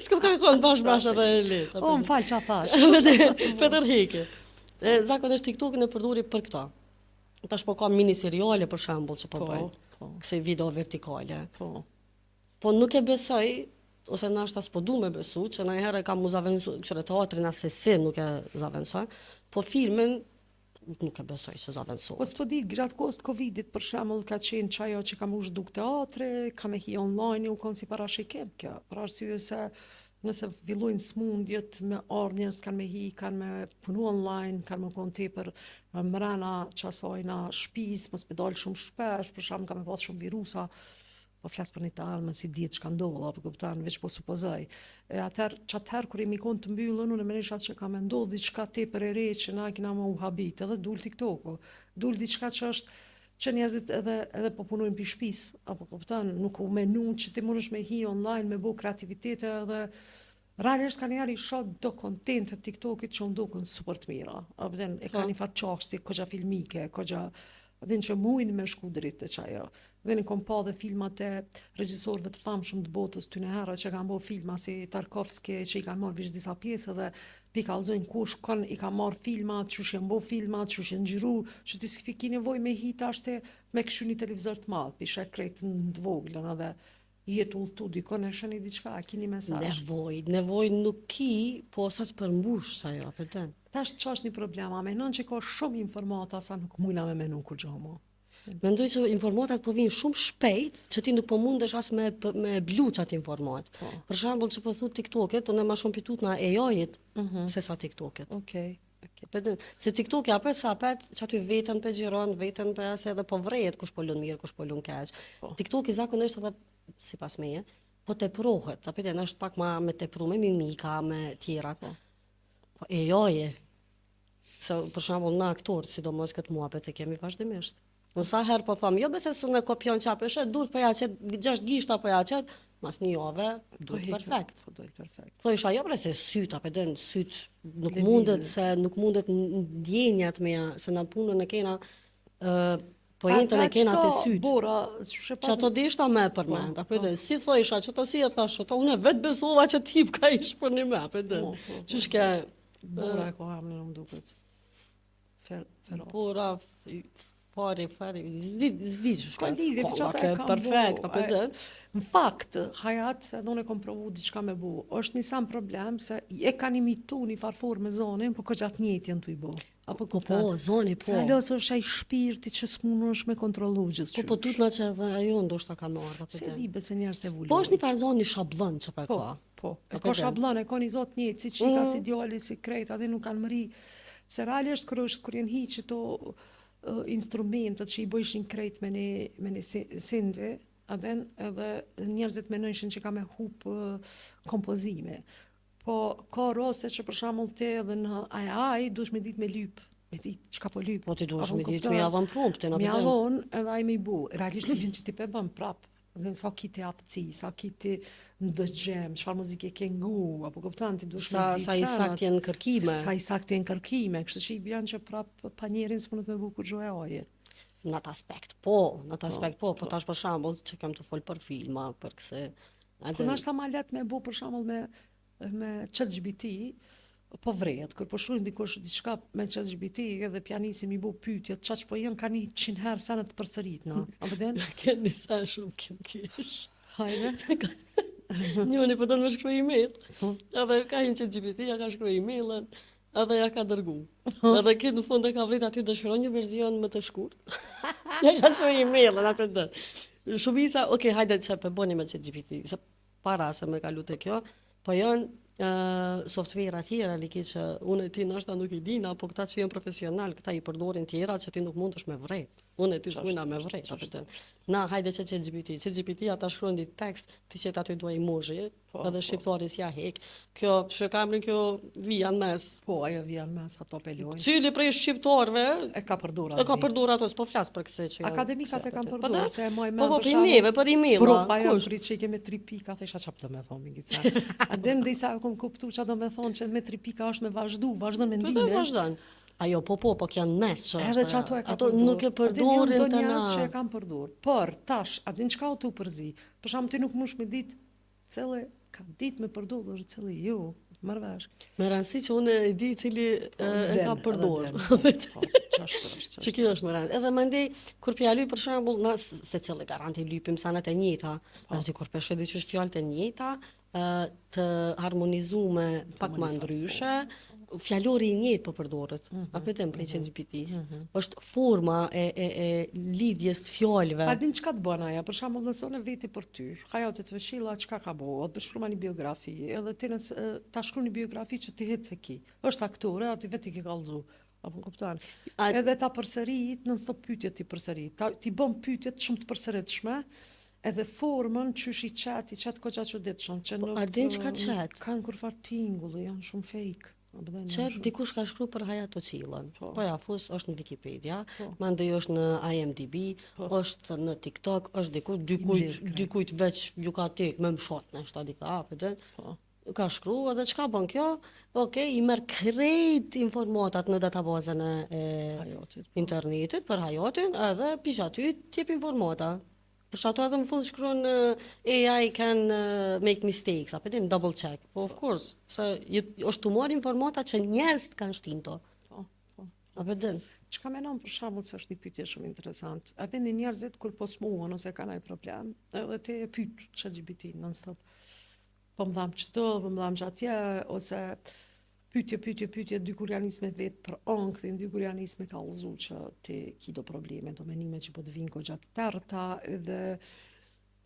S'kam kërkon bash edhe e letë. Më falë qa thash. Petër heke. Zakonisht TikTok-in e përdori për këta. Tash po ka mini seriale për shembull që po bëjnë. Këse video vertikale. Po nuk e besoj, ose nashta s'po du me besu, që na herë kam u zavensu, qëre teatrin asesi nuk e zavensoj, po filmin nuk e besoj që zavensohet. Po s'po ditë, gjatë kohës të Covidit, për shembull, ka qenë qajo që kam u zhduk teatre, kam e hi online, u konë si parashikim kjo, për arsye se nëse fillojnë smundjet me ardh njerëz kanë me hi, kanë me punu online, kanë me konë tepër mrena qasajna shtëpis, mos me dalë shumë shpesh, për shembull kam me pas shumë virusa, po flas për një të alme si ditë çka ndodh, apo kupton, veç po supozoj. Atëherë kur jemi konë të mbyllën, unë mendoj që ka me ndodh diçka tepër e re që na kena më u habit, edhe dul TikTok-u, dul diçka që është që njerëzit edhe po punojnë pi shtëpisë, apo kupton, nuk u menu që ti mundesh me hi online me bëu kreativitete edhe realisht ka njerë i shoh do kontente TikTokit që ndokën super të mira. Apo e ka një farë qashti, kogja filmike, kogja që mujnë me shku dritë të qajo. Dhe në kom pa dhe filmat e regjisorëve të famshëm të botës ty në herë që kanë bërë filma si Tarkovski që i kanë marrë vish disa pjesë dhe pi kallzojnë kush kon i ka marrë filmat, çush janë bërë filmat, çush janë xhiru, që ti s'ki nevojë me hit ashte me kështu një televizor të madh, pi shek krejt të voglën edhe jetu ulltu dikon e shani diçka, a kini mesazh. Nevoj nuk ki, po sa të përmbush ajo, apeten. Tash që është një problema, menon që ka shumë informata sa nuk mujna me menu kur gjomo. Mendoj që informatat po vinë shumë shpejt, që ti nuk po mundesh as me blu qatë informat. Për shembull që po thu TikToket, unë ma shumë pitut na AI-it se sa TikToket. Okej. Se TikTok apet sa apet që aty vetën pe gjiron, vetën pe ase edhe po vrejet kush po lun mirë, kush po lun keq. TikTok i zakonisht edhe sipas meje, po teprohet, apet janë është pak ma me tepru me mimika, me tjerat. Po AI-e. Se për shembull na aktorët, sidomos këtë muhabet e kemi vazhdimisht. Në sa herë po thom, jo bese su në kopjon qape shë, dur për ja qëtë, 6 gishta për ja qëtë, mas një jove, duhet perfekt. Thojsh ajo bre se syt, apeten syt, nuk mundet ndjenjat me ja, se na punën e kena, pojentën e kena të syt. Që ato dishta me përmend, apeten, si thojsha, që to si e thash, ato une vetë besova që tip ka ish për një me, apeten. Qëshke... Bora e ko hamnë në mduket. Bora... Fari, zdi që s'ka lidhje, ka perfekt, apeten. Në fakt, hajat, edhe unë e kom provu diçka me bu, është një sam problem se e kanë imitu një farfor me zonin, po ko gjatë njëtë janë të i bu. Apo kuptan? Po, zoni, po. Se alos është ai shpirti që s'munu është me kontrolu gjithë qysh. Po tutna që ajo ndoshta ka marrë, apeten. Se di bese njerës e vullu. Po është një farzon një shablon që pa ka. Po, e ka shablon, e ka një zot njëtë, si qika, si djali, si krejt, atë nuk kanë mëri. Se realisht kur janë hi që to instrumentet që i bëjshin krejt me një sindve, edhe njerëzit menojshin që ka me hup kompozime. Po, ka raste që për shembull te edhe në AI duhesh me dit me lyp, me dit çka po lyp. Po ti duhesh me dit me javon promptin, me javon edhe ai me i bu. Realisht nuk vjen që ti pe bën prap. Dhe sa kiti aftësi, sa kiti ndëgjem, çfarë muzike ke ngu, apo kupton ti duhet sa i saktë janë kërkime. Sa i saktë janë kërkime, kështu që i bën që prap pa njerin s'mundet me bukur gjoja. Në atë aspekt po, po tash për shembull që kam të fol për filma, për këse. Po na është ma let me bu për shembull me ChatGPT, po vrejet, kur po shohin dikush diçka me ChatGPT edhe pianisim i bu pyetjet, çaq po janë kanë 100 herë sa në të përsërit, no. Apo den? Keni sa shumë kish. Hajde. Njëri po don me shkruaj email. Edhe ka një ChatGPT, ja ka shkruaj emailën, edhe ja ka dërgu. Edhe këtë në fund e ka vrit aty dëshiron një version më të shkurt. Ja ka shkruaj emailën apo den. Shumica, okay, hajde çfarë bëni me ChatGPT, se para se më kalu te kjo, po janë software tjera liki që unë e ti nështë nuk i dina, po këta që janë profesional, këta i përdorin tjera që ti nuk mund është me vrej. Unë e ti shkujna me vrej. Na, hajde që ChatGPT ata shkruan një tekst, ti që aty duaj muzhi, edhe shqiptari s'ja hek. Kjo, që kamrin kjo vijan mes. Po, ajo vijan mes, ato pelojnë. Cili prej shqiptarve e ka përdor ato, s'po flas për këse që akademikat e kanë përdor, se e moj me po, për neve, për email. Profa jo, prit që i keme 3 pika, thesha çap do me thonë, Mingica. A den disa kom kuptu që do me thonë që me 3 pika është me vazhdon me ndime. Vazhdon. Ajo, po, që janë mes që Edhe është që ato e ka ato përdor. nuk e A din, përdorin janë të do na. njerëz që e kanë përdor. Por tash, a din çka u tu përzi? Për shembull ti nuk mush me ditë celle ka ditë me përdor dhe celle jo. Marr vesh. Me rëndësi që unë e di cili e ka përdor. Ç'është Që kjo është më rëndë. Edhe mandej, kur pjaluj për shembull, na se cili garanti lypim sanat e njëjta, ashtu kur peshe di që është fjalët e njëjta, të harmonizume pak më ndryshe, fjalori i njëjtë po përdoret. Apo tem prej ChatGPT-s. Është forma e lidhjes të fjalëve. A din çka të bën aja? Për shembull, nëse unë veti për ty, hajotet të vëshilla çka ka bëu, të shkruaj një biografi, edhe ti nëse ta shkruaj një biografi që ti het se ki. Është aktore, aty vetë ke kallzu. Apo kupton? Edhe ta përsërit, në stop pyetje ti përsërit. Ti bën pyetje shumë të përsëritshme, edhe formën qysh i qat goxha çuditshëm, që nuk A din çka chat? kanë kur far tingull, janë shumë fake. Që dikush ka shkruar për Hayat Ocillën. Po ja, fus është në Wikipedia, mandej është në IMDb, është në TikTok, është dikujt veç gjukatik me mshot në shtadika, ka shkruar edhe çka bën kjo? Okej, i merr krejt informatat në databazën e internetit për Hayatin, edhe pish aty t'jep informata. Për që ato edhe në fund shkruan AI can make mistakes, apo din double check. Po of course, se është të marrë informata që njerëz kanë shtin to. Apo din. Çka menon për shembull se është një pyetje shumë interesante. A dini njerëzit kur po smuan ose kanë ai problem, edhe ti e pyet ChatGPT non stop. Po më dham çto, po më dham atje ose pyetje, dy kur janë nisme vetë për ankthim, dy kur janë nisme ka allzu që ti ki do probleme, do menime që po të vinë goxha të tërta, edhe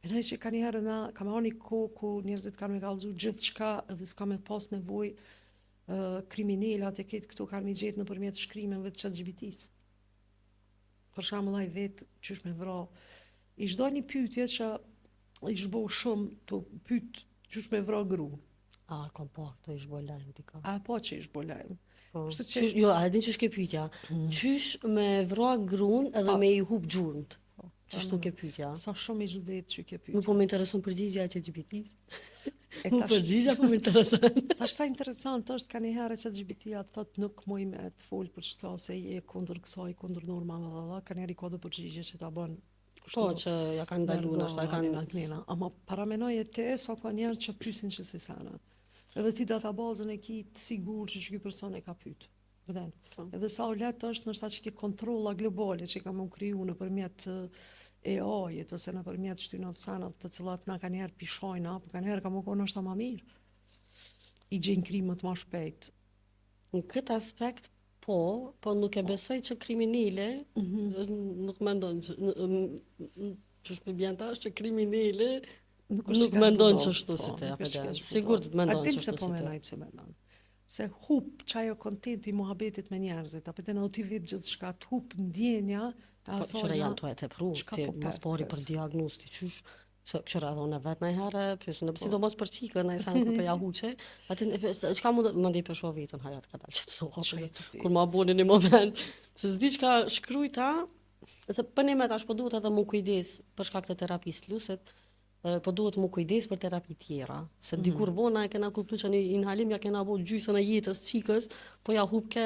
menoj që ka njëherë na ka marrë një kohë ku njerëzit kanë me kallzu gjithçka edhe s'ka me pas nevojë kriminalat e këtë këtu kanë me gjetë nëpërmjet shkrimeve të ChatGPT-s. Për shembull ai vetë qysh me vra. I çdo një pyetje që i zhbo shumë të pyet qysh me vra gru. A, kom po, të ish bo lajmë t'i ka. A po që ish bo lajmë. Jo, a din qysh ke pyetja? Qysh me vra grun edhe me i hup gjurmt? Qështu ke pyetja? Sa shumë i zhvetë që ke pyetja. Nuk po më intereson përgjigja e ChatGPT-s. Mu përgjigja po më intereson. Tash sa interesant është ka njëherë që ChatGPT-ja thot nuk moj me të folë për çto se je kundër kësaj, kundër normave, ka njëri ka do përgjigje që ta bën. Po, që ja kanë ndalu, nështë ja kanë... Ama paramenoj e te, sa ka njerë që pysin që si sana. Edhe ti databazën e ki të sigur që ky person e ka pyet. Vëden. Edhe sa u letë është nështë ta që ke kontrolla globale që ka më kriju në përmjet AI-et ose në përmjet shtynave sanat të cilat na ka njerë pishojna, po ka njerë ka më konë është ta ma mirë. I gjenë krimët ma shpejt. Në këtë aspekt, po nuk e besoj që kriminale, nuk mendon që është me bjen tash që kriminale nuk mendon që shtu si te, sigur mendon që shtu si te. A tim se po menaj pëse mendon. Se hup qajo kontenti muhabetit me njerëzit, apo të në ti vitë gjithë shka, të hup ndjenja, të asojna... Po qëra janë të e të pru, ti mos pari për diagnosti, qysh, se qëra edhe unë vetë nëjherë, pjesë në pësi do mos për qikë, në i sanë kur për jahuqe, atin, qka mu më ndi për shoh vetën, Hayat ka dalë që të sohë, kur ma boni një moment, se zdi qka shkrujta, se për një me tash po duhet edhe mu kujdes për shkak të terapisë lusit, po duhet mu kujdes për terapi tjera, se dikur vona e kena kuptu që një inhalim ja kena bo gjysën e jetës qikës, po ja hup ke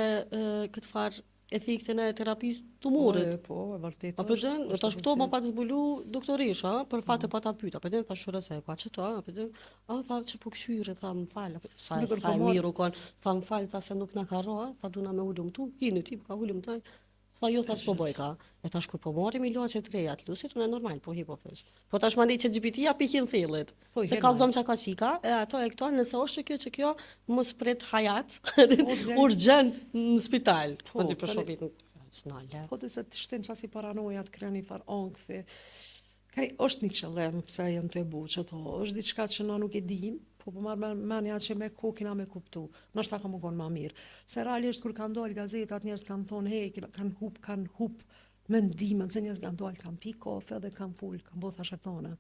këtë farë efektin e terapisë tumorit. Po, e vërtet është. Apo den, tash këto më pa të zbulu doktorisha, për fat e pa ta pyet, apo den thash shurëse, ka çeto, apo den, tha që po këshyre, tha më fal, sa e miru kon, tha më fal, tha se nuk na ka rro, tha duna me ulum tu, hini ti ka ulum taj. Tha jo, tha s'po bëj ka. E tash kur po marrim ilaçe të reja të lusit, unë normal, po hi po pres. Po tash mandej që GPT-ja pikin thellit. Se kallzom çka ka çika, e ato e këto nëse është që kjo mos prit Hayat, urgjent në spital. Po ti për shofit snale. Po të se të shtin çasi paranoja të kreni far ankthi. Kani është një qëllim pse janë të e buqë ato, është diçka që na nuk e dim, po marrë menja që me kokina me kuptu, nështë ta ka më konë ma mirë. Se realisht kur kanë dojnë gazetat, njerëz kanë thonë, hej, kanë hup mendimet, se njerëz kanë dojnë, kanë pi kofe dhe kanë full, kanë bo thashetona.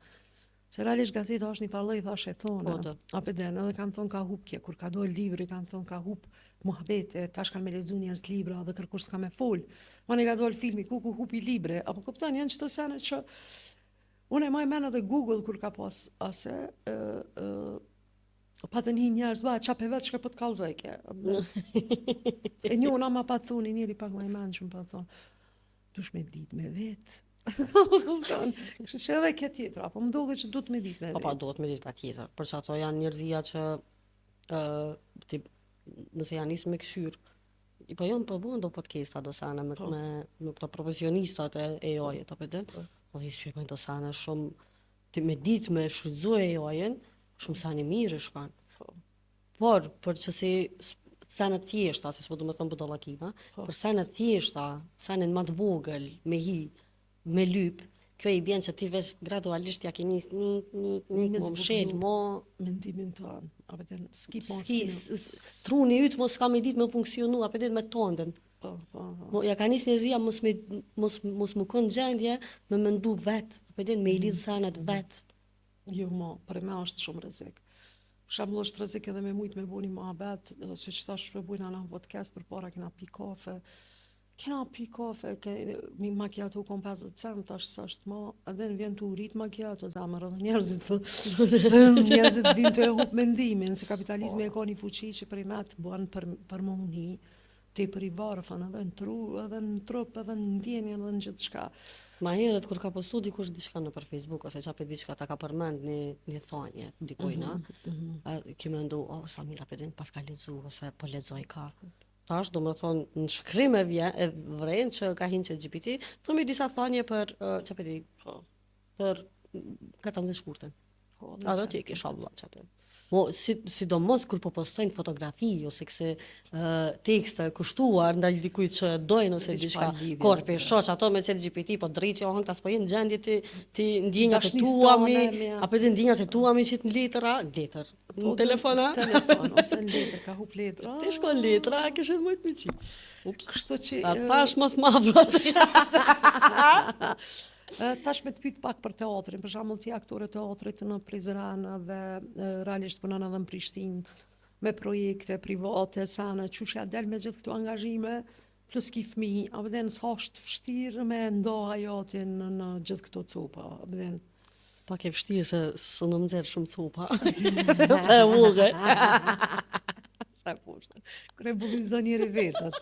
Se realisht gazeta është një farloj thashetona, apeden, edhe kanë thonë ka hup kje, kur ka dojnë libri, kanë thonë ka hup muhabete, tash kanë me lezu njerëz libra dhe kërkush s'ka me full. Ma një ka dojnë filmi, ku hupi libre, apo kuptan, janë qëto sene që unë e maj men edhe Google kur ka pas ase, Pa të një njerëz, ba, qape vetë shka po të kalzoj ke. E një unë ama pa thunë, njëri pak më i menqëm pa thonë, dush me dit me vetë. Kështë që edhe ke tjetra, po më duke që du të me dit me Po pa vetë. duhet me ditë patjetër, për që ato janë njerëzia që ti, nëse janë nisë me këshyrë, po jo po bën do podcasta do sana me këto profesionistat e AI-it apo të. Po i shpjegojnë do sana shumë ti me ditë me shfrytëzoj AI-in, shumë sa një mirë shkan. Por për që si sana të thjeshta, se s'po do të them budallakina, për sana të thjeshta, sanën më të vogël, me hi, me lyp, kjo i bjen që ti vesh gradualisht ja ke nis një më mshel, mo Mendimin tonë, apo të s'ki po truni yt mos ka me ditë me funksionu, apo ditë me tondën. po. Ja ka nis njerëzia mos më kon gjendje me mendu vet, apo ditë me i lidh sanat vet. Jo, për me është shumë rrezik. Për shembull është rrezik edhe me mujt me buni muhabet, siç thash me bujna në podcast përpara kena pi kafe. Kena pi kafe, mi macchiato kon 50 cent, tash sa është më, edhe në vjen të urit macchiato, zamër edhe njerëzit njerëzit vinë të e hup mendimin, se kapitalizmi e ka një fuqi që për i me të bën për më uni, te për i varëfën edhe në tru, edhe në trup, edhe në ndjenjë, edhe në gjithë shka. Ma herët kur ka postu dikush diçka në për Facebook ose çape diçka ta ka përmend një thonje dikujna, ki më ndu, sa mira për din pas ka lexu ose po lexoj ka. Tash do më thonë në shkrim e vren që ka hinë ChatGPT, thomi disa thonje për çape di, për 14 shkurtën. Ato ti e ke shablla çatë. Mo sidomos kur po postojnë fotografi ose këse tekste kushtuar ndaj dikujt që dojnë ose diçka korpi shoq ato me ChatGPT po drejtë on tas po jenë gjendje ti ndjenjat e tuami apo ti ndjenjat e tuami që në letër në telefona ose në letër ka hup letra ti shkon letra kishe më të miçi kështu që thash mos ma vro tash me të pyet pak për teatrin, për shembull ti aktore teatrit në Prizren dhe realisht punon edhe në Prishtinë me projekte private, sana, çush ja del me gjithë këto angazhime, plus ki fëmijë, apo den sa është vështirë me ndo hajatin në gjithë këto copa, apo den. Pak e vështirë se s'u në mëzër shumë copa. Se e vogë. Sa poshtë. Kërë e bullizon njëri vetës.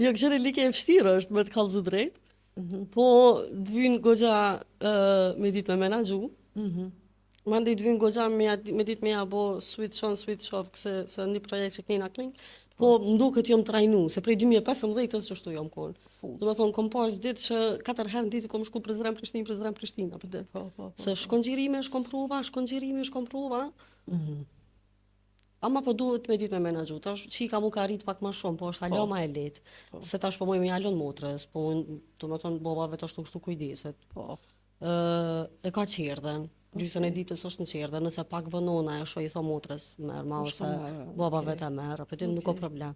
Jo, këshire like e vështirë është me të kallëzu drejt. Po të vynë goxha me ditë me menaxhu. Mande të vynë goxha me ditë me ja bo switch on, switch off, se një projekt që kena kling. Po më duket jom trajnu, se prej 2015 që shtu jom konë. Do me thonë, kom pas ditë që 4 herë në ditë kom shku Prizren Prishtinë, apo ditë. Se shkon gjirime, shkon prova. Ama po duhet me ditë me menaxhu. Tash çika mu ka rrit pak më shumë, po është alo më e lehtë. Se tash po më jalon motrës, po do të thonë babave tash kështu kujdeset. E ka qerdhen. Gjysën e ditës është në qerdhen, nëse pak vënona e i tho motrës, merr ma ose babave ta merr, apo ti nuk ka problem.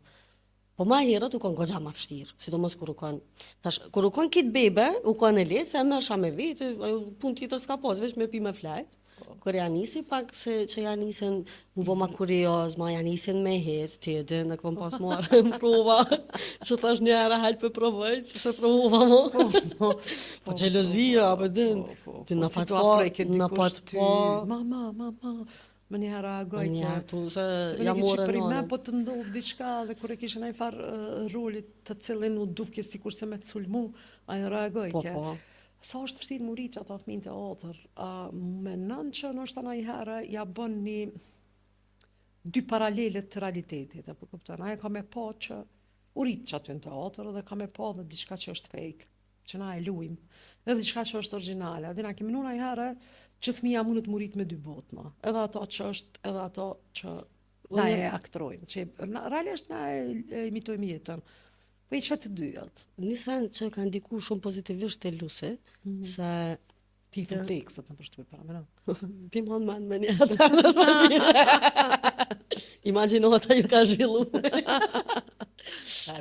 Po ma herët u kon goxha më vështirë, sidomos kur u kon. Tash kur u kon kit bebe, u kon e lehtë se merrsha me vetë, punë tjetër s'ka pas, vetëm me pi me flajt. Kur ja nisi pak se që ja nisën u bo ma kurioz, ma ja nisin me hez, ti e din, e kom pas marrë në prova, që thash një herë hajt për provoj, që se provova mo. Po gjelozia, apo din, ti në pat po, Mama, më një herë agoj një herë tu se ja ja morë për në me po të ndodh diçka dhe kur e kishe ndaj farë rolit të cilin u dukje sikur se me të sulmu, ajo reagoj ke. Sa është vështirë më rritë që ata fëmijë teatër, menon që nështë një herë ja bën një dy paralelet të realitetit, apo kupton? Ajo ka me pa që u rritë që aty në teatër dhe ka me pa dhe diçka që është fake, që na e luim, edhe diçka që është origjinale. Dhe na kemi një herë që fëmija mundet më rritë me dy botë, edhe ato që është, edhe ato që na e aktrojmë, që realisht na e imitojmë jetën. Po i që të dyjat. Nisan që ka ndiku shumë pozitivisht të Lusi, se ti thëm tekstot në përshtuj para me na. Pimon me një herë. Imaginota ju ka zhvillu.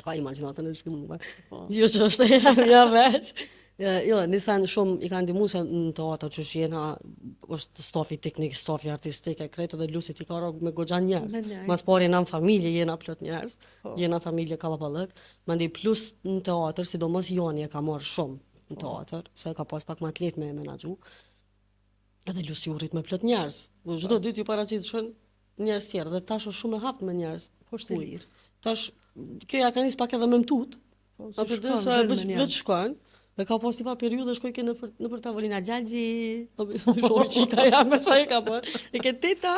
Ka imaginatën e zhvillu. Jo që është ja veç. Jo, nisan shumë i ka ndimu se në teatr që jena është stafi teknik, stafi artistik e kretë dhe Lusit i ka rogë me goxha njerëz. Mas pari jena në familje, jena plot njerëz, jena familje kallapallëk, mandej plus në teatr, sidomos Joni e ka marrë shumë në teatr, se ka pas pak më të lehtë me menaxhu. Edhe lusi u rrit me plot njerëz. Çdo ditë ju paraqitëshën njerëz tjerë dhe tash është shumë e hapur me njerëz. Po është e lirë. Tash kjo ja ka nis pak edhe me mtut. Po, A për shkon, sa vjen me njerëz. veç shkojnë. Dhe ka pas një periudhë shkoj ke nëpër tavolina Xhaxhi. Shoqë çika jam me çaj ka po. E ke teta.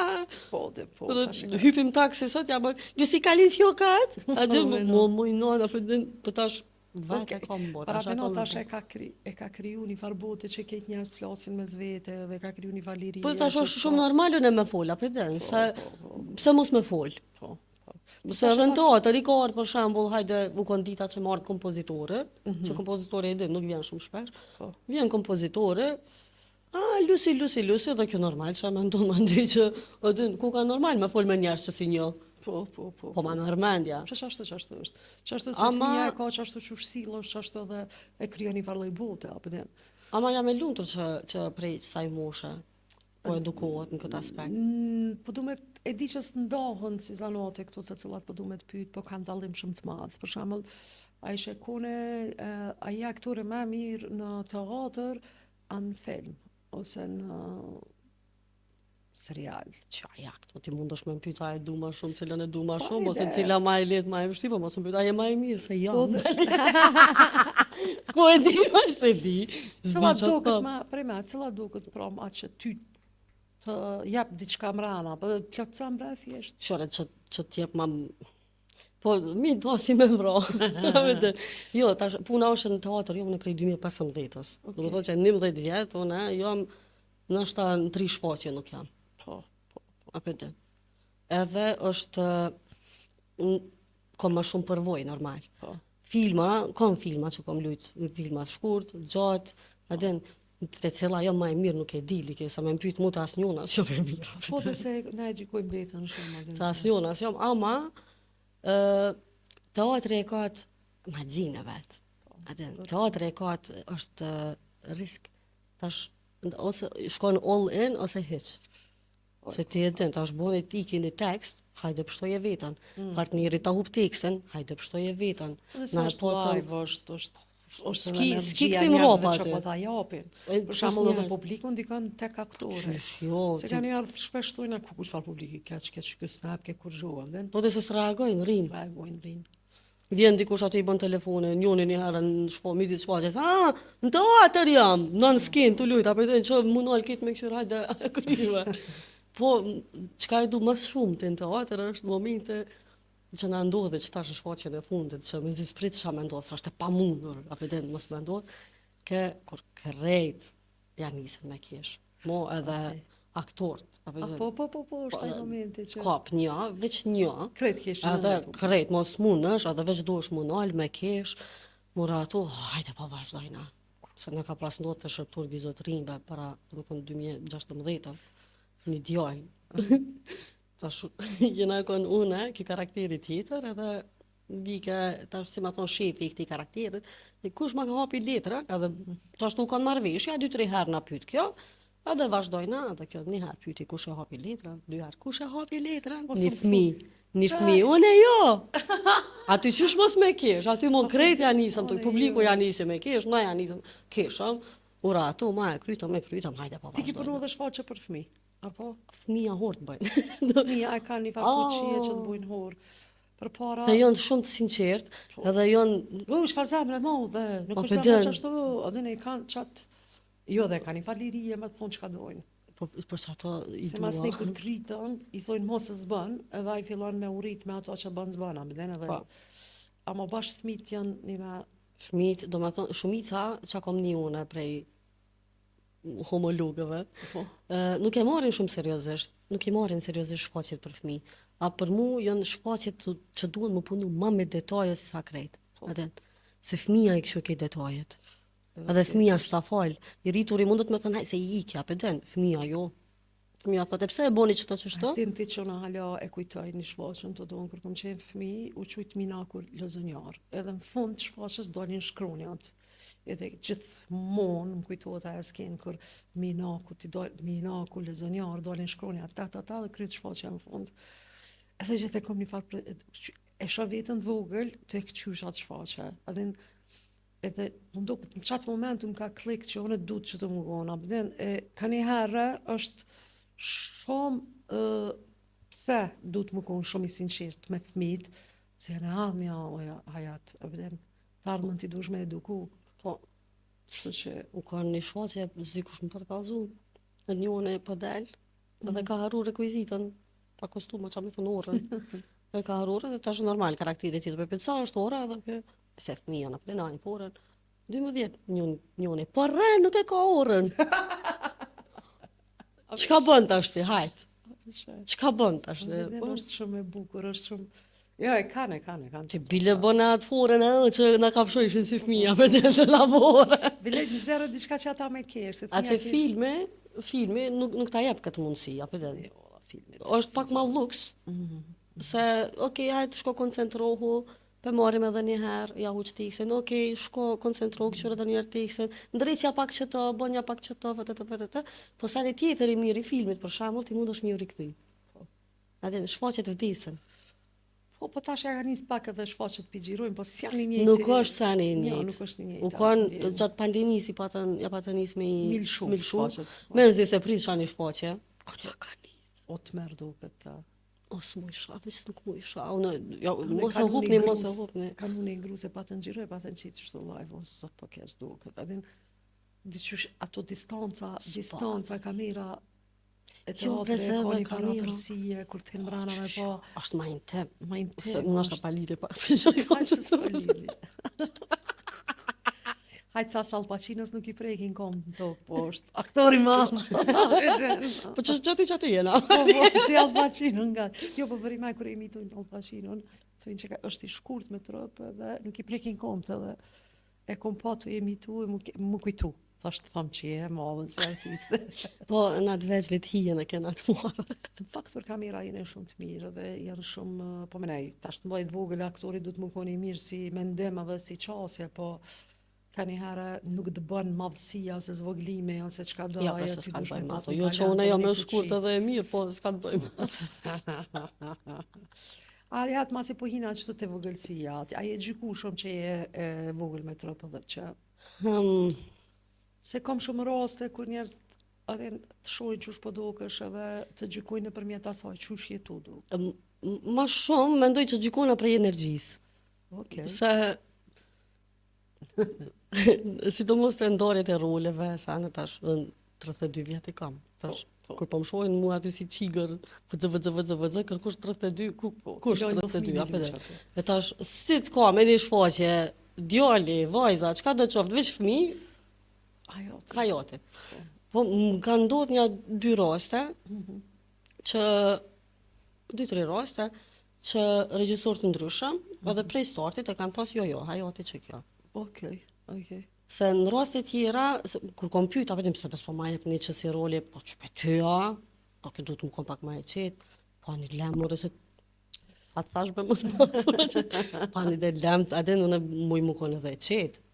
Po, po, Dhe tash e ka. hypim taksi sot ja bë. Ju si kalin fjokat? A dhe Po, mo nona po tash vaka kom bota. Para peno tash e ka kriju një farë bote që ketë njerëz flasin mes vete dhe ka kriju një valiri. Po tash është shumë normale në me fol, apo den, se pse mos me fol? Po. Se edhe në teatr i ka ardhur për shembull, hajde u kon dita që marrë kompozitore, që kompozitore e din nuk vjen shumë shpesh. Po. Vjen kompozitore, lusi, dhe kjo normal, që mendon mendoj që aty ku ka normal me fol me njerëz që si një. Po. Po ma merr mendja. Çashtu është. Çashtu se fëmia e ka çashtu që sillosh, çashtu edhe e krijon një farë bote, apo dem. Ama jam e lumtur që prej kësaj moshe po edukohet në këtë aspekt. Po du me e di që s'ndohen si zanote këtu të cilat po du me të pyet, po kanë dallim shumë të madh. Për shembull, ai shekone ai aktore më mirë në teatr anë film ose në serial. Qa këto ti mundosh me më pyet a e du ma shumë, cilën e du ma Po, shumë, ose ide. cila ma e lehtë, ma e vështirë, po mos më pyet a je ma e mirë se Po, jam. Ku e di, ma se di. Cila S'di çfarë duket thom. ma, prej me, cila duket prom atë që ty të jap diçka mrana, po të plotëson bre thjesht. Qore që t'jep ma... Po, mi do si me vro. Jo, tash, puna është në teatr, jo në prej 2015-ës. Do të thotë që 11 vjet, unë jam nështë në 3 shfaqje nuk jam. Po. Apo të. Edhe është kom më shumë përvojë normal. Po. Kam filma që kom lujt, filma shkurt, gjatë, edhe të cila jo më e mirë nuk e di, sa më pyet mua të asnjëna, jo më e mirë. Po të se na e gjykojmë vetën shumë atë. Të asnjëna, jam ama teatri e ka magjinë vet. Atë teatri e ka është risk. Tash ose shkon all in ose hiç. Se ti e din, tash bën e ikin në tekst, hajde pështoje vetën. Partneri ta hub tekstin, hajde pështoje vetën. Na është live, është S'ki kthim rroba aty. Që po ta japin. E, Për shembull edhe njerëz. publiku ndikon tek aktorë. Qysh, jo, Se ti- kanë ardhur shpesh thojnë ku kush fal publiki kaç ky snap ke kurrëzuar, den. Po të se s'reagojnë, rrinë. Reagojnë rin. Vjen dikush aty i bën telefonin, njëri një herë në midis shfaqjes, në teatr jam, në skin, të lujt, apo të që munoj këtë me këshur hajde kryve. Po, çka e du më shumë të në teatr është momente që na ndodhe që tash në shfaqjen e fundit, që me zisprit qa me ndodhë, sa është e pamundur, apo të mos me ndodhë, kur krejt janë nisën me kesh. Mo edhe aktort, apo të Po, është ai momenti që kap një, veç një, kret kesh. edhe krejt mos mundesh, edhe veç duhesh munal me kesh, mora ato, hajde pa vazhdojna. Se në ka pas ndodhë të shërptur vizotrinve para, do të thonë 2016, një djallë. Tash jena kon une, ky karakteri tjetër, edhe vike, tash si ma thonë shefi i këtij karakterit, e kush ma ka hapi letra, edhe tash tu kanë marrëveshja, 2-3 herë na pyet kjo, edhe vazhdojna, edhe kjo një herë pyeti kush e hapi letra, 2 herë kush e hapi letra, një fëmijë. Një fëmijë, unë jo. Aty qysh mos me kesh, aty mon krejt ja nisëm, të publiku ja nisëm me kesh, na ja nisëm keshëm, ura atu, ma e krytëm, hajde pa Ti ki vazhdojna. punu dhe shfaqe për fëmijë. Apo Fëmija hort bëjnë. fëmia e kanë një farë fuqie që të bujnë hor. Përpara Se janë shumë të sinqert, edhe janë çfarë zemre madhe, nuk Po, është përdën. dashur ashtu, edhe ne kanë çat jo dhe kanë një farë lirie me të thonë çka dojnë. për sa ato i Se mas ne dua. kur të rritën, i thonë mos e zbën, edhe ai fillon me urit me ato që bën zbën, më den edhe. Po. Ama bash fëmijët janë një me Fëmijët, domethënë shumica çka kom një une prej homologëve, po. nuk e marrin shumë seriozisht, nuk i marrin seriozisht shfaqjet për fëmijë. A për mu janë shfaqjet që duhen më punu më me detaje se sa krejt. Atë se fëmia i kështu ke detajet. Edhe fëmia s'ta fal, i rrituri mundet me thënë "Haj, se i ikja, apo den, fëmia jo. Fëmia thotë pse e boni çto çështë? Din ti që në hala e kujtoj një shfaqën të donë, kur kom qenë fëmijë, u qujt Minaku lozonjar. Edhe në fund të shfaqës dolin shkronjat. Edhe gjithmonë më kujtohet ajo skenë kur Minaku lozonjar dolin shkronjat, ta dhe kryet shfaqja në fund. Edhe gjithë e kom një farë e shoh vetën të vogël të e këqysh atë shfaqe. Edhe edhe më duket në qatë moment më ka klik që unë du që të më gona. Ka një herë është shumë pse du të më konë shumë i sinqirt me fëmijët, se janë ardhmja o hajat, të ardhmën t'i dush me eduku. Po, Kështu që u ka një shfaqje, zikush më po të kallëzu, e njone po del, edhe ka harru rekvizitën, pa kostuma, qa me thënë orën. E ka harru dhe tash normal karakteri ti të përpitsa është ora edhe kë, se fëmija në plenajnë forën. 12, njone, po rre, nuk e ka orën. Çka bën tash ti, hajt? Çka bën tash ti? është shumë e bukur, është shumë... Jo, e kanë. Ti bile bën atë forën që na kafshojshin si fëmija me të labore. Bile në zero diçka që ata me kesh. A që filmi nuk ta jep këtë mundësi, apo dhe? Është pak ma luks, se, okej, hajtë shko koncentrohu, pe marim edhe një herë, ja huq tiksin, okej, shko koncentrohu, këshur edhe njerë tiksin, ndrejtja pak që të, bonja pak që të, vëtë, po sa një tjetër i mirë i filmit, për shembull, ti mund është një rikthi. Atë shfaqet vdesën. Po tash ja ka nis pak edhe shfaqet pigjirojnë, po s'janë një njëjtë. Nuk është sa një Jo, njëjtë. nuk është një njëjtë. U kanë gjatë pandemisë ja patën nis me Milshu shfaqet. Mezi se prit shani shfaqje. Ka nis. O të merë duket ta. Os më isha, veç nuk më isha. Mos e hupni. Kanë unë i ngru se patën gjiroj, patën qitë qështu live, o sot po kesh duket. Adin, diqysh ato distanca, kamera, e teatre, ka një parafërsie, kur t'hin brana me po... Ashtë ma intim. Ma intim. Se unë ashtë palite pa. Hajtë sa Al Pacinos nuk i prekin kom në tokë, po është aktori madh. Po që jena. Po, ti Al Pacino nga. Jo, po për i maj kur e imitojnë Al Pacinon, thojnë që është i shkurt me trup edhe nuk i prekin kom të dhe e kom pa të imitu e mu kujtu. Thashtë thamë që je madhën si artiste. Po, në atë veçlit hijen e kena të marrë. Në fakt, për kamera jene shumë të mirë dhe janë shumë, po menej, tash të mbajt vogël aktori du të më koni mirë si mendim edhe si qasje, po ka një herë nuk të bën madhësia ose zvoglime ose çka do ajo ajo ti ti dush me pas. Jo që unë jam më shkurt edhe e mirë, po s'ka të bëjmë. A ja të masi po hina qëtu të vogëlsia, a je gjyku shumë që je vogël me trup edhe që... Se kam shumë raste kur njerëz të shohin çush po dukesh edhe të gjykojnë nëpërmjet asaj çush jetu du. Ma shumë mendoj që gjykona prej energjisë. Okej. Se sidomos të ndarjet e roleve, sa në tash 32 vjet i kam. Tash kur po më shohin mua aty si çigër, vz, kërkush 32, kush 32 apo dhe. E tash si të kam me një shfaqje, djali, vajza, çka do të qoftë, veç fëmijë, hajote. Po më ka ndodhur një 2 raste që 2-3 raste që regjisorë të ndryshëm, edhe prej startit e kanë pas jo, hajote që kjo. Okej. Se në raste tjera, kur kom pyet, apo pse po ma jep një që si roli, po që pe tyja, po që du të më kom pak ma e qetë, po një lemur, se atë thash be mos po pa një dhe lemt, adin unë muj më konë edhe e qetë.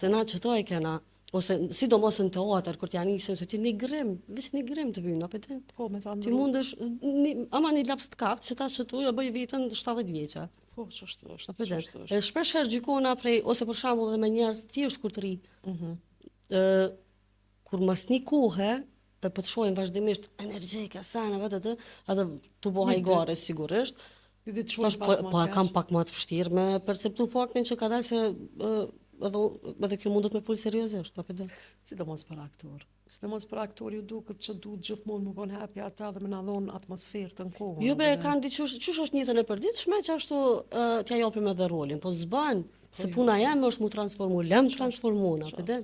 Të na që to e kena, ose sidomos në teatr, kur t'ja nisin, se ti një grim, veç një grim të vynë, apo din? Po, me thamë. Ti mundesh, ama një laps të kaptë, që ta që tu, e bëj vitën 70 vjeqa. Po, ç'është. E shpesh herë gjykona prej, ose për shembull edhe me njerëz të thjesht kur të ri. Kur mas një kohe, po të shohin vazhdimisht energjike, sana, vetë edhe tu bëha i gare sigurisht. Tash po e kam pak më të vështirë me perceptu faktin që ka dalë se edhe kjo mundet me full seriozisht, apo dhe? Sidomos për aktor. Sidomos për aktor ju duket që duhet gjithmonë më kon hapi ata dhe më na dhon atmosferë të kohën. Jo be kanë diçush, çush është njëtën e përditshme që ashtu t'ja japim edhe rolin, po s'ban, se puna jam është mu transformu, lem transformuna, apo dhe?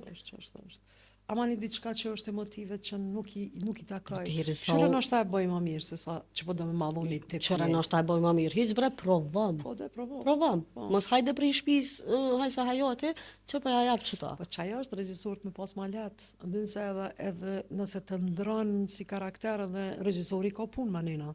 Ama një diçka që është emotive që nuk i takoj. Derisa Qëra nështë e bëj më mirë se sa që po do me madhon një tip. Qëra nështë e bëj më mirë, hiq bre, provam. Po dhe provam. Provam. Mos hajde prej shtëpis, hajsa hajate, që po ja jap çto. Po çajo është regjisorët me pas ma lehtë, ndin se edhe nëse të ndron si karakter edhe regjisori ka punë manina.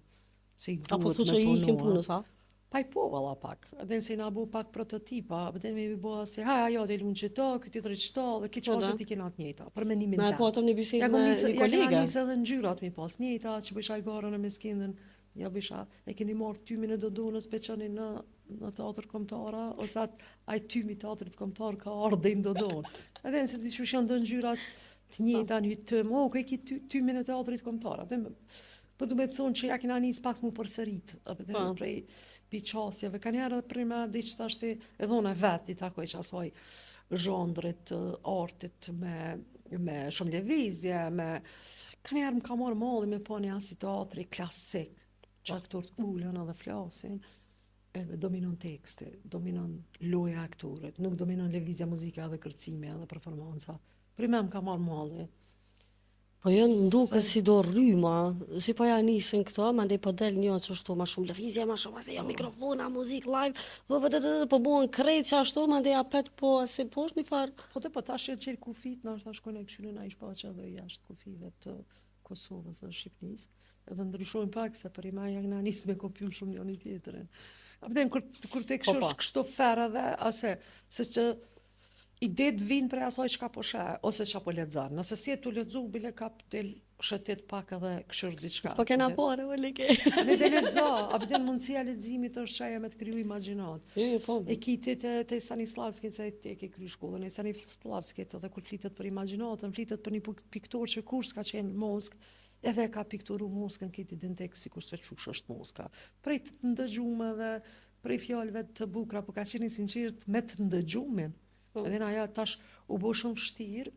Se i duhet me apo thu që i ikim punës, a? Pa i po valla pak. Edhe se na bu pak prototipa, edhe me bëu se ajo dhe lun çto, këtë tjetër çto, dhe këtë çfarë ti kena të njëjta. Për mendimin tim. Na po ato në bisedë me një kolege. Ja nisë edhe ngjyrat mi pas njëjta, që bëj shaj garën e meskindën, Ja bisha, e keni marrë tymin e Dodonës peçani në teatr kombëtara, ose ai tymi i teatrit kombëtar ka ardhe në Dodonë. Edhe nëse ti shush janë do ngjyrat të njëjta në hytëm, ke ki tymin e teatrit kombëtar. Po du me të thonë që ja kena nis pak mu përsërit, prej biqasjeve. Ka njerë prej me diqë të ashti edhe unë e vetë i takoj që asoj zhondrit, artit me shumë lëvizje, ka njerë më ka marrë malli me po një asi teatri klasik, që aktorët ullën edhe flasin, edhe dominon teksti, dominon loja aktorit, nuk dominon lëvizja muzika edhe kërcimi edhe performanca. Prej me më ka marrë malli. Po janë nduket si do rryma, si po ja nisin këto, mandej po del një që ashtu ma shumë lëvizje, ma shumë se jo mikrofona, muzik live, po buën krejt që ashtu, mandej apet po si po është një farë. Po tash e qelë kufit, në është shkojnë e këshyrin a i shpaqa dhe jashtë kufive të Kosovës dhe Shqipënisë, edhe ndryshojnë pak se për i ma janë në nisë me kopju shumë një një tjetërin. Apëten, kur të këshosh kështu ferë dhe ase, se që idetë vinë prej asaj çka po sheh ose çka po lexon. Nëse si e tu lexu bile kap del shëtet pak edhe këshir diçka. S'po kena parë ole ke. Ne të lexo, a vjen mundësia e leximit është çaja me të kriju imagjinat. Po. E kitit te Stanislavski se te ke kriju shkollën e Stanislavski edhe kur flitet për imagjinatën, flitet për një piktor që kurs ka qenë Mosk, edhe ka pikturu Moskën këtë identik sikur se çush është Moska. Prej të ndëgjumeve, prej fjalëve të bukura, po ka qenë i sinqert me të ndëgjumin. Edhe aja tash u bo shumë vështirë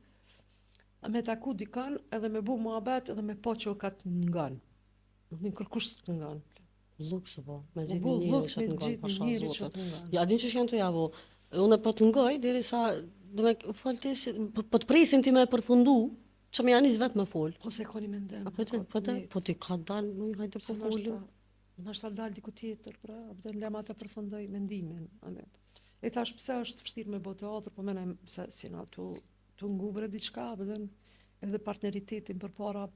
me taku dikan edhe me bu muhabet edhe me po që o ka të ngan. Në kërkush të ngan. Luksu po, me gjithë një njëri që të ngan, pasha zotë. Ja, din që janë të javu. Unë po të ngoj, diri sa, dhe me falti, po të presin ti me përfundu, që me janis vetë me fol. Po se koni me ndem. Po ti ka dalë, mu i hajde po folju. Nështë dalë diku tjetër, pra, abden lema të përfundoj mendimin. E tash pse është vështirë me bo teatr, po menaj se si na tu ngubre diçka, edhe partneritetin për para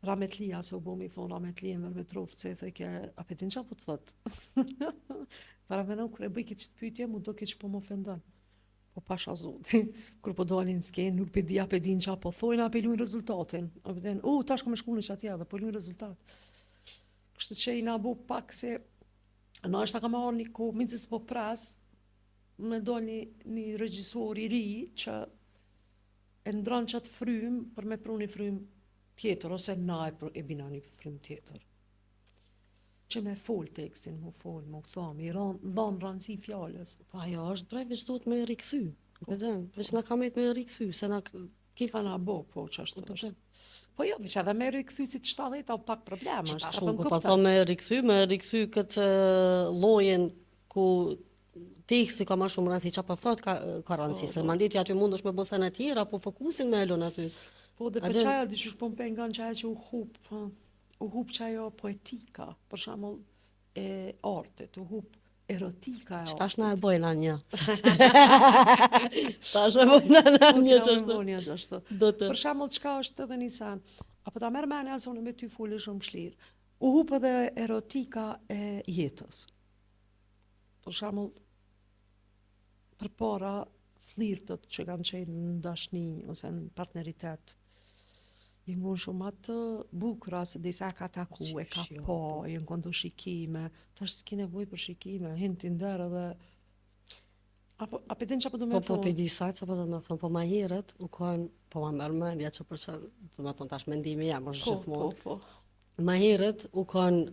Rametlia, se u bo mi thonë Rametlia në Metrovce, thë ke, a petin qa po të thot? Para menon, kër e bëj këtë që pyetje, mu do këtë që po më ofendon. Po pasha zoti, kër po dalin s'ken, nuk pedin qa po thojnë, a pe lujnë rezultatin. Tash kom e shku në që atje, dhe po lujnë rezultat. Kështë që i na bo pak se, na është ta ka marrë një kohë, minë se s'po pras, me do një regjisor i ri që e ndron qatë frym për me pru një frym tjetër, ose na e bina një frym tjetër. Që me fol tekstin, mu thomi, dhon rëndësi fjallës. Po ajo është brej, veç duhet me rikthy. Veç na kamet me rikthy, se na... Ka na bo, po që është. Po jo, veç edhe me rikthy si të 70 o pak problema. Që ta shumë, ku pa thonë me rikthy këtë lojen ku teksti ka ma shumë rëndësi, që pa thot ka rëndësi, se manditi aty mund është me bosen e tjera, po fokusin me elon aty. Po dhe për qaja, dishush po më pengan qaja që u hup qajo poetika, për shamull e artit, u hup erotika e artit. Qëtash na e bojna një. Tash e bojna në një qështu. Për shamull qka është edhe një sen, apo ta merë menja se unë me ty fulli shumë shlirë, u hup edhe erotika e jetës. Për shamull, për para flirtët që kanë qenë në dashni ose në partneritet, i mund shumë atë bukra se disa ka taku, e ka po, i në konto shikime, tash s'ki nevoj për shikime, hintin dërë dhe... A pëtin që po du me thonë? Po për disa që po du me thonë, po ma herët, u konë, po ma mërmendja që për që, du me thonë tash mendimi jam, është gjithmonë. Po. Ma herët, u konë,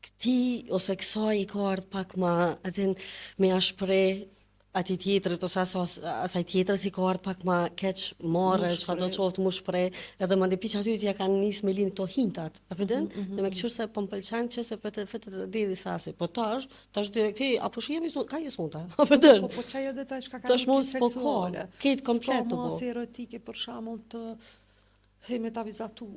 këti ose kësaj i ka ardhë pak ma, atin me ashpre ati tjetërit ose asaj tjetërës i ka ardhë pak ma keq marrë, që ka do qoftë mu shpre, edhe më ndepi që aty t'ja kanë njësë me linë këto hintat, a përdin? Dhe me këqyrë se po më pëlqenë që se fetet dedi sasi, po tash direkti, apo shë jemi ka jesonta, a përdin? Po që ajo dhe ta shka ka një seksuale, këtë komplet të po. Ska mas erotike për shamull të hemetavizatu,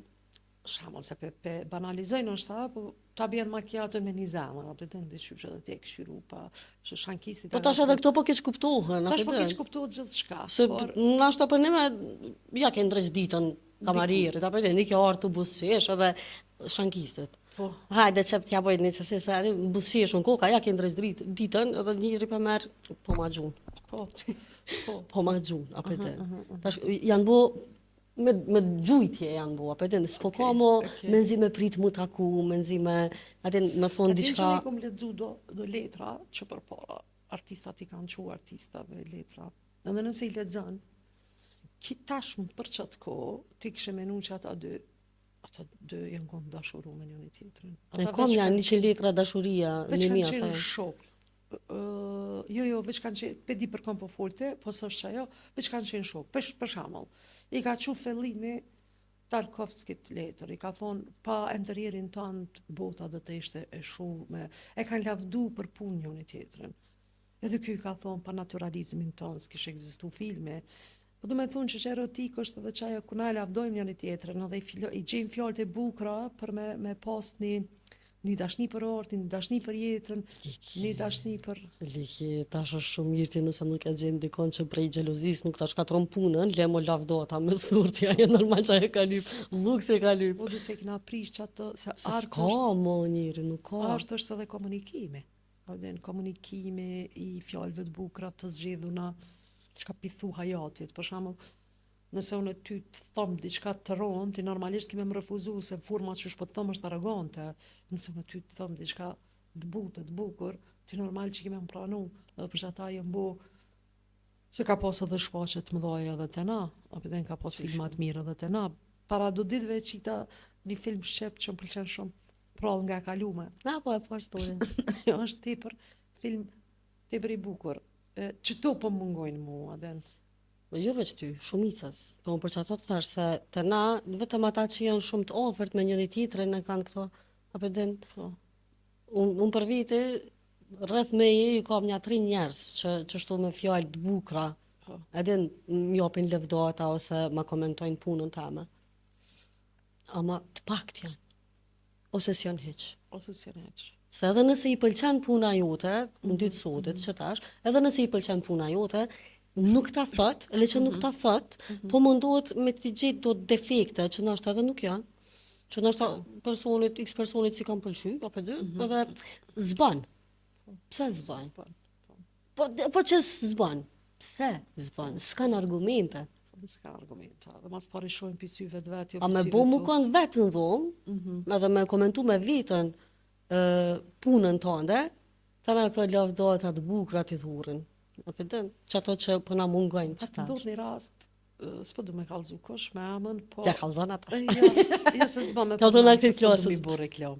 shamull se pe banalizojnë është ta, po ta bjen makiatën me një zemër, apë të ndi qypë që dhe t'je këshiru pa që shankisit... Po tash edhe këto po keq kuptohen, tash po keq kuptohet gjithë shka. Se nashta për nime, ja ke ndreq ditën kamaririt, apë të një kjo artë të busqesh edhe shankistit. Hajde që t'ja bojnë një qëse se busqesh në koka, ja ke ndreq ditën edhe njëri për merë po ma gjun. Po ma gjun, apë të. Tash janë bo me gjujtje janë bua, për din, s'po ka mo me nzi me prit mu taku, me nzi me, atin me thonë Atin që diçka. ne kom lexu do letra që përpara artistat i kanë quar artistave letra. Edhe nëse i lexon, ki tashmë për çat kohë ti kishe menu që ata dy janë konë dashuru me njëri tjetrin. E kom janë 100 letra dashuria, veç një kanë mija sa. qenë shok. Jo, veç kanë qenë, pe di për kom po folte, po s'është ajo, veç kanë qenë shok. Për shembull, i ka qu Fellini Tarkovskit letër, i ka thonë pa interierin tënd bota do të ishte e shume, e kanë lavdu për punë njëri tjetrin. Edhe ky ka thonë pa naturalizmin tonë, s'kish ekzistu filme. Po do me thonë që erotik është edhe çaja ku na e lavdojmë njëri tjetrin, edhe i gjejmë fjalët e bukura për me pas një dashni për artin, një dashni për jetën, një dashni për... Liki, tash është shumë mirë ti nëse nuk e gjen dikon që prej xhelozis nuk ta shkatron punën, le mo lavdo ata me thurti, ajo normal që ajo ka lyp, luks e ka lyp. Po se kena prish çato se Se s'ka mo njëri, nuk ka. Art është edhe komunikimi. Odin komunikimi i fjalëve të bukura të zgjedhuna, çka pithu hajatit, për shembull, nëse unë ty të thom diçka të rëndë, ti normalisht kime më refuzu se forma që shpo të thom është arrogante. Nëse unë ty të thom diçka të butë, të bukur, ti normal që kime më pranu, edhe për që ata jë mbo se ka pas edhe shfaqet më dhaja edhe të na, apo ka pas filmat mirë edhe të na. Para do ditëve qita një film shqip që më pëlqen shumë, prall nga kalume. Na po e po historinë. Jo, është tepër film tepër i bukur. Që to po mungojnë mu, aden. Jo veç ty, shumicës. Po më për që ato të thash se të na, vetëm ata që janë shumë të ofert me njëri tjetrin e kanë këto, apo din, unë për vite, rreth meje ju kam një 3 njerëz që shtu me fjalë të bukura, edin m'japin lëvdata ose ma komentojnë punën teme. Ama të pakt janë, ose s'janë hiq. Ose s'janë hiq. Se edhe nëse i pëlqen puna jote, në dytë sotit që tash, edhe nëse i pëlqen puna jote, nuk ta thot, edhe që nuk ta thot, po mundohet me t'i gjetë do defekte që nështë edhe nuk janë, që nështë personit, x personit si kam pëlqy, apo dy, edhe zban. Pse zban? Po që zban? Pse zban? S'kan argumente. S'ka argumente, dhe mas pari shojnë për syve të vetë, A me bo mu kanë vetë në dhomë, edhe me komentu me vitën punën tënde, të në të lavdojt atë bukra t'i thurin. Që ato që përna mungojnë që tash. Atë do të një rast, s'po du me kalzu kosh me amën, po... Ja kalzon ata. Ja se s'ba me përmanë, se s'po du mi bo reklam.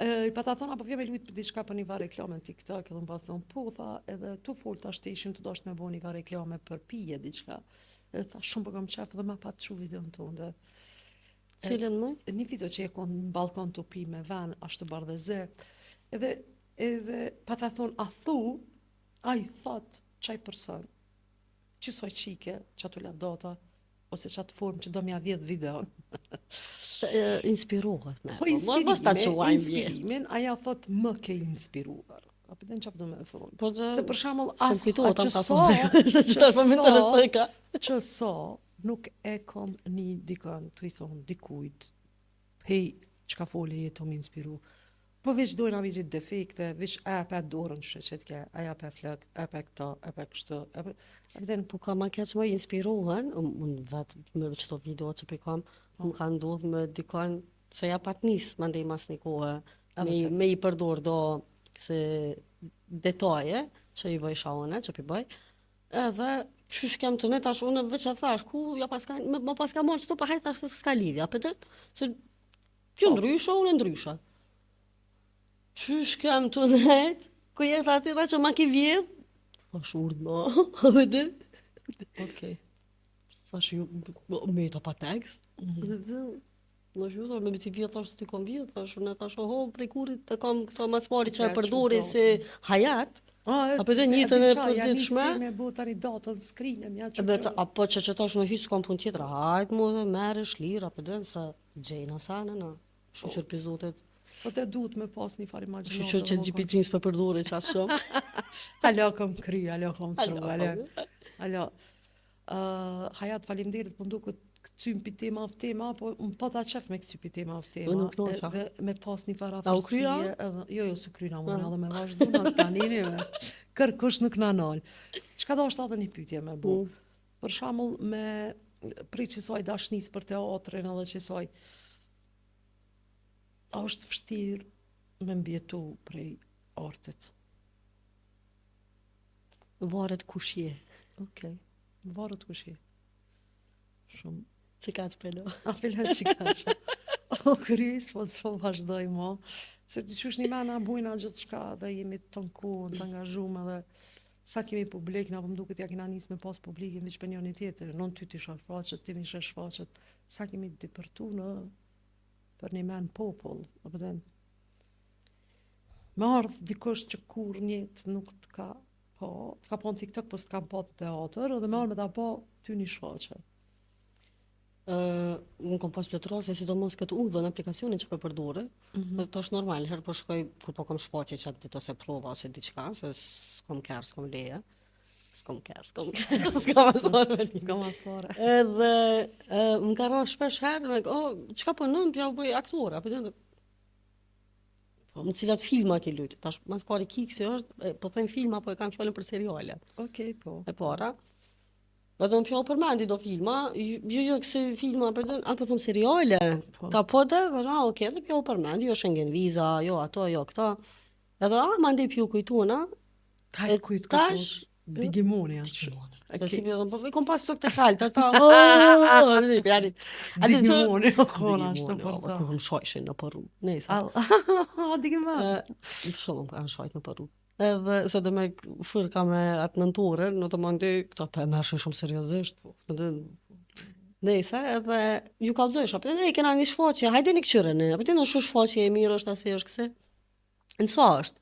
I pa ta thonë, apo vje me lujtë për diçka për një va reklame në TikTok, edhe më pa thonë, po, tha, edhe tu folë ta shteshim të dosht me bo një va reklame për pije diçka. Edhe tha, shumë për kam qef dhe ma pa të shu video në tonë. Cilën më? Një video që e konë në balkon të pi me ven, ashtë të bardheze. Edhe pa ta thonë, a thu, a i thot, qaj person, qësoj qike, që atu lavdata, ose që atë formë që do mja vjedh video. Inspirohet me. Po inspirimin, aja thot më ke inspiruar. A pëtën që do me thonë. Se për shembull që so, nuk e kom një dikën, të i thonë, dikujt, hej, që ka foli jetë më inspiru. Po veç dojnë a vizit defekte, veç e pe dorën që t'ke, aja pe flëk, e pe këta, e pe kështë, Po ka ma keq më inspirohen, unë vetë me qëto video që pikam, më ka ndodhë me dikon, se ja pat nis, më ndej mas një kohë, me i përdor do se detaje që i bëj shaone, që pi bëj, edhe qysh kem të ne tash unë veç e thash, ku ja paska, ma paska marrë qëto pa hajt tash se s'ka lidhja, pëtet, se kjo ndrysha, unë ndrysha. Qysh kem të net, ku jetë atira që ma ki vjedh, thash urdhna, vëdë. Okej. Thash ju, me të pa tekst. Në shuta, me biti vjetë thash s'ty kom vjetë, thash unë thash oho, prej kurit të kam këto mas pari që e përdori si hajat. Apo dhe njëtën e përditshme. Ja me bu tani datën skrinën, ja që apo që tash në hisë s'kam pun tjetra, hajt mu dhe mere shlirë, apo dhe se gjejna sana, na. Shuqër pizotet. Po te duhet me pas një far imagjinatë. Shuqër që GPT-n s'pe përdori qa shumë. Alo kom kry, alo kom tru, alo. Hajat falimderit, po nduket këcym pi tema of tema, po më pa ta qef me këcy pi tema of tema. Unë nuk nosha. Me pas një far A u krya? Jo, su kryna më edhe me vazhdu në stanini me kërkush nuk na nal. Qka do është edhe një pytje me bu? Për shembull me Pri qësoj dashnis për teatrin edhe qësoj, a është vështirë me mbjetu prej artit? Varet kush je. Okej, varet kush je. Shumë. Që ka të pelo. A fillet që ka që. O, Kris, po të vazhdoj mo. Se të qysh një mena bujna gjithë shka dhe jemi të nkuën, të angazhume dhe sa kemi publik, na më duket ja kena nisë me pas publikin veç për njëri tjetër, non ty t'i shfaqet, ti mi shfaqet, sa kemi dipërtu në për një men popull, apo dhe me ardh dikush që kur njët nuk t'ka po në TikTok, po s'ka po të teatr, edhe me ardh me ta po ty një shfaqet. Unë kom pas plotërose, sidomos këtë udhën aplikacionin që po përdore. To është normal, herë po shkoj kur po kam shfaqje çat ditë ose prova ose diçka, se s'kom kerr, s'kom leje. S'kom as fare. Edhe më ka rënë shpesh herë, çka punon, pja u bëj aktore, apo dhe në cilat filma ke luajtur. Tash mas pari kiksi është, po them filma, po e kam fjalën për seriale. Okej, po. E para. Edhe më pjau përmendi do filma, jo këse filma, apo thëmë seriale, ta po dhe, okej, dhe pjau përmendi, jo Schengen Visa, jo ato, jo këta. Edhe, mandi pju kujtuna. Taj kujtosh, Digimoni atë. I kom pas të kaltë, ata, Digimoni, kona është të përta. Kur më shojshin në përru, nejsa. Digimoni. Shumë më kanë shojt në përru. Edhe se dhe me fërka me atë nëntore, në të mandi, këta për me është shumë seriosisht. Nejse, edhe ju kalëzojsh, apë ne kena një shfaqje, hajde një këqyre ne, apë ti në shu shfaqje e mirë është asë është këse. Në sa është?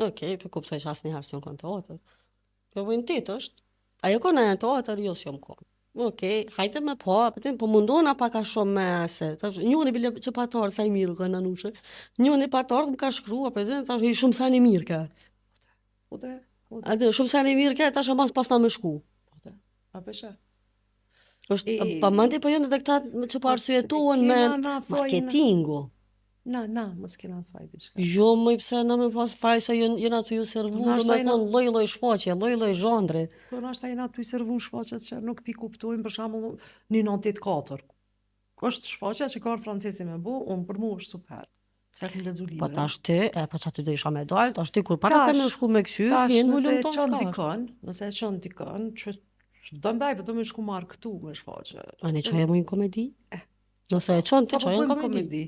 Okej, për kuptoj që asë një herë si në konë teatr. Për vojnë titë është, ajo konë e teatr, jo si jom konë. Okej, hajde me po mundona pa ka shumë me ase. Njoni bile që patarë sa i mirë ka në nushe. Njoni patarë më ka shkrua, për dhe tash i shumë sa një mirë ka. Atë shumë sa një mirë ka, tash e mas pas na me shku. A pesha? është pa mandi po jo në dhe këta që pa arsyetohen me marketingu. Na, mos kena faj diçka. Jo, më i pse na me pas faj se jena të ju servu, do me thonë loj shfaqje, loj zhandre. Po nashta jena të ju servu shfaqet që nuk pi kuptojnë, për shembull 194. Është shfaqja që ka francezi me bu, unë për mu është super. Se kam lexu libra. Po tash ti, po çati do isha me dal, tash ti kur para se më shku me këshy, vjen ulëm tonë. Nëse e çon dikon, që do mbaj, po do më shku marr këtu me shfaqje. Ani çojë më një komedi? Nëse e çon ti çojë një komedi.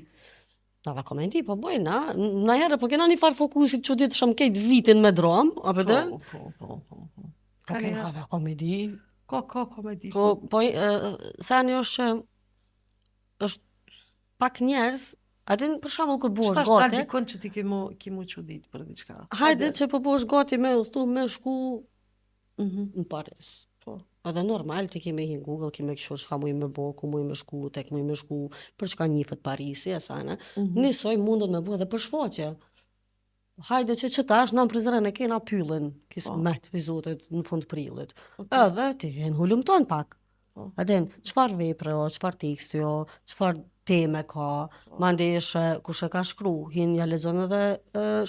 Na dha komedi, po bojna, na herë, po kena një farë fokusit që ditë shumë kejt vitin me dram, apo dhe? Po. Po kena dhe komedi. Ka komedi. Po, sani është pak njerëz, atin për shembull kur bëhesh gati. Shtash dikon që ti kimu çudit për diçka. Hajde që po bëhesh gati me udhtu me shku në Paris. Po. Edhe normal ti kemi hi Google, kemi kështu çka muj me bë, ku muj me shku, tek muj me shku, për çka nifet Parisi e sana. Nisoj mundet me bë edhe për shfaqje. Hajde që tash na prizren e kena pyllën, kismet vizotet në fund prillit. Edhe ti në hulumton pak. Aden, çfarë vepre o, çfarë teksti o, çfarë teme ka, mandesh kush e ka shkru, hin ja lexon edhe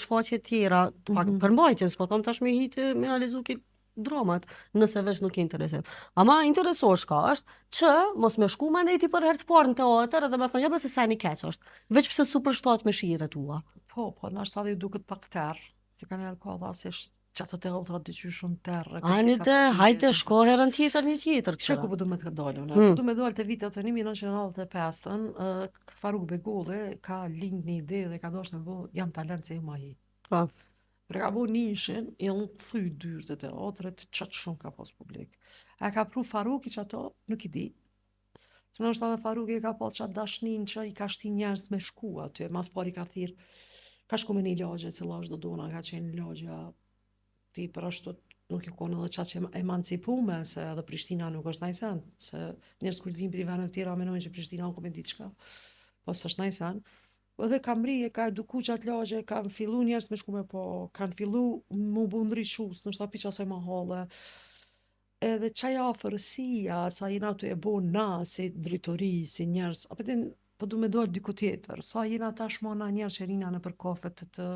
shfaqje tjera, pak përmbajtjen, s'po them tash me hitë me ja lexu këtë dramat, nëse veç nuk interesim. Ama interesosh ka është që mos me shku mande ti për herë të parë në teatr edhe me thonë, jo pëse sa një keq është, veç pëse super shtat me shijet e tua. Po, nashta dhe ju duket pak terr, se ka njerë ka dha se qatë të teatrat diqy shumë terr. Hajde shko herën tjetër një tjetër. Që ku përdu me të dalën? Përdu me dalë të vitet të 1995, Faruk Begolli ka lind një ide dhe ka dosh me bo, jam talent se ma hi. Për ka bo nishin, janë të thy dyrë të teatret, qatë shumë ka pas publik. A ka pru Faruki që ato, nuk i di. Se në është edhe Faruki ka pas qatë dashnin që i ka shti njerës me shku aty, mas pari ka thirë, ka shku me një lagje, cila është do dona, ka qenë lagja, ti për ashtu nuk e konë edhe qatë që emancipume, se edhe Prishtina nuk është najsen, se njerës kur të vinë për t'i venëve tjera, menojnë që Prishtina nuk me ditë shka, po së është najsen. Edhe kam rije, ka eduku qatë lagje, kam fillu njerës me shku me po, kanë fillu mu bu ndryshus, në shtapi që asaj ma hale. Edhe qaj afërësia, sa jena të e bo na, si dritori, si njerës, apetin, po du me dojtë diku tjetër, sa jena tashma na njerës që rina në për kafet të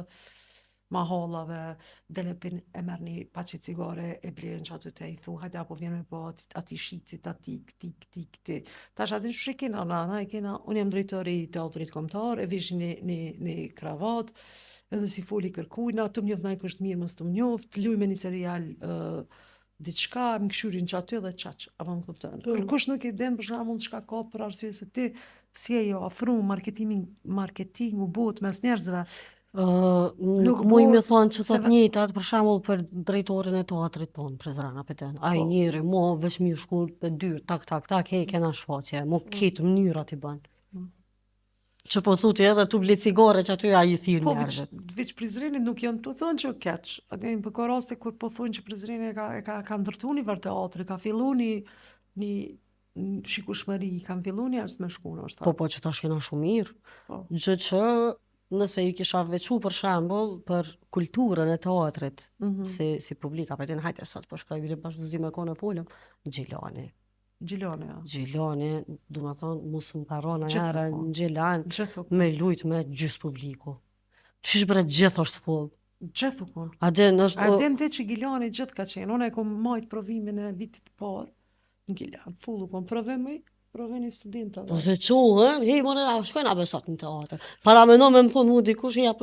mahallave, delepin e merr një paçi cigare, e blen që aty te i thu, hajde apo vjen me po ati shicit, ati këti. Tash aty që kena nana, unë jam drejtori i teatrit kombëtar, e vish një kravat, edhe si foli kërkujna, të mnjoft na është mirë, mos të mnjoft, luj me një serial diçka, më këshyrin që aty dhe qaq, apo më kupton. Kërkush nuk i den për shembull çka ka për arsye se ti si e jo afru marketingu bëhet mes njerëzve. Nuk muj me thonë që të njëjtat, për shembull për drejtorin e teatrit tonë, Prezrana Peten. Ai njëri, mo veç mi shku të dyrë, tak, hej, kena shfaqje, mo kitë mënyrat i bën. Që po thuti edhe tu ble cigare që aty a i thirë Po, njerëzit. veç Prizrenit nuk janë të thonë që keq. Atë për ka raste kur po thonë që Prizreni ka ndërtu një vërë teatri, ka fillu një shikueshmëri, kanë fillu njerëz me shku në është. Po, që tash kena shumë mirë. Po. Gjë që nëse i kisha veçu për shembull për kulturën e teatrit, si publika, për din hajte sot po shkoj bile bashkë zdi me kone polëm, Gjilani. Gjilani, ja. Gjilani, du me thonë, mos më parona Gjithë jara po. në Gjilan, Gjithë me lujt me gjysë publiku. Qish bre gjithë është full. Gjithë po. A din është... A din ti që Gilani gjithë ka qenë. Unë e kom majt provimin e vitit parë në Gilan. Fullu kom provimi studentëve. Po se qohën, hej, mone, shkojnë a besat në teatr. Para me no me më thonë mu dikush, hej,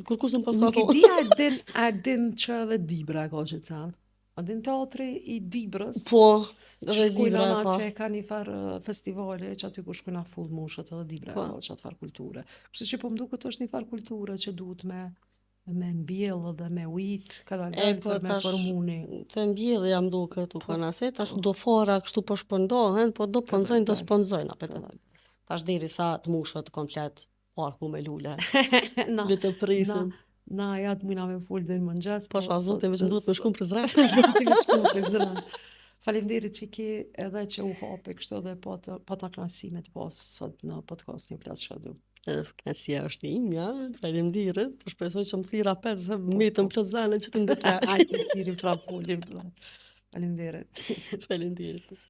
kërkush në pas Nuk i ka di a din që edhe Dibra ka që canë. A din teatri i Dibrës. Po, Që edhe shkojnë Dibra ana ka. që ka një farë festivale që aty ku shkojnë a full moshët edhe Dibra ka që atë farë kulture. Kështu që po më duket është një farë kulture që duhet me mbjellë dhe me ujit, ka dalë Po për me tash formuni. të mbjellë jam duke tu kanë ase, tash do fora kështu po shpërndohen, po do ponzojnë, do sponzojnë apet. Tash deri sa të mushët komplet parku me lule. Na, Le të prisim. na ja të mujna me full dhe në mëngjes. Po zote veç më duhet me shku në Prizren. Faleminderit që ki edhe që u hape kështu dhe po ta klasimet pas sot në podcastin Plas Shadu. Kësia është imja, faleminderit, po shpresoj që më thira 5 se metëm plot zane që të ndërta. Ajde, thiri pra fullim. Faleminderit. Faleminderit.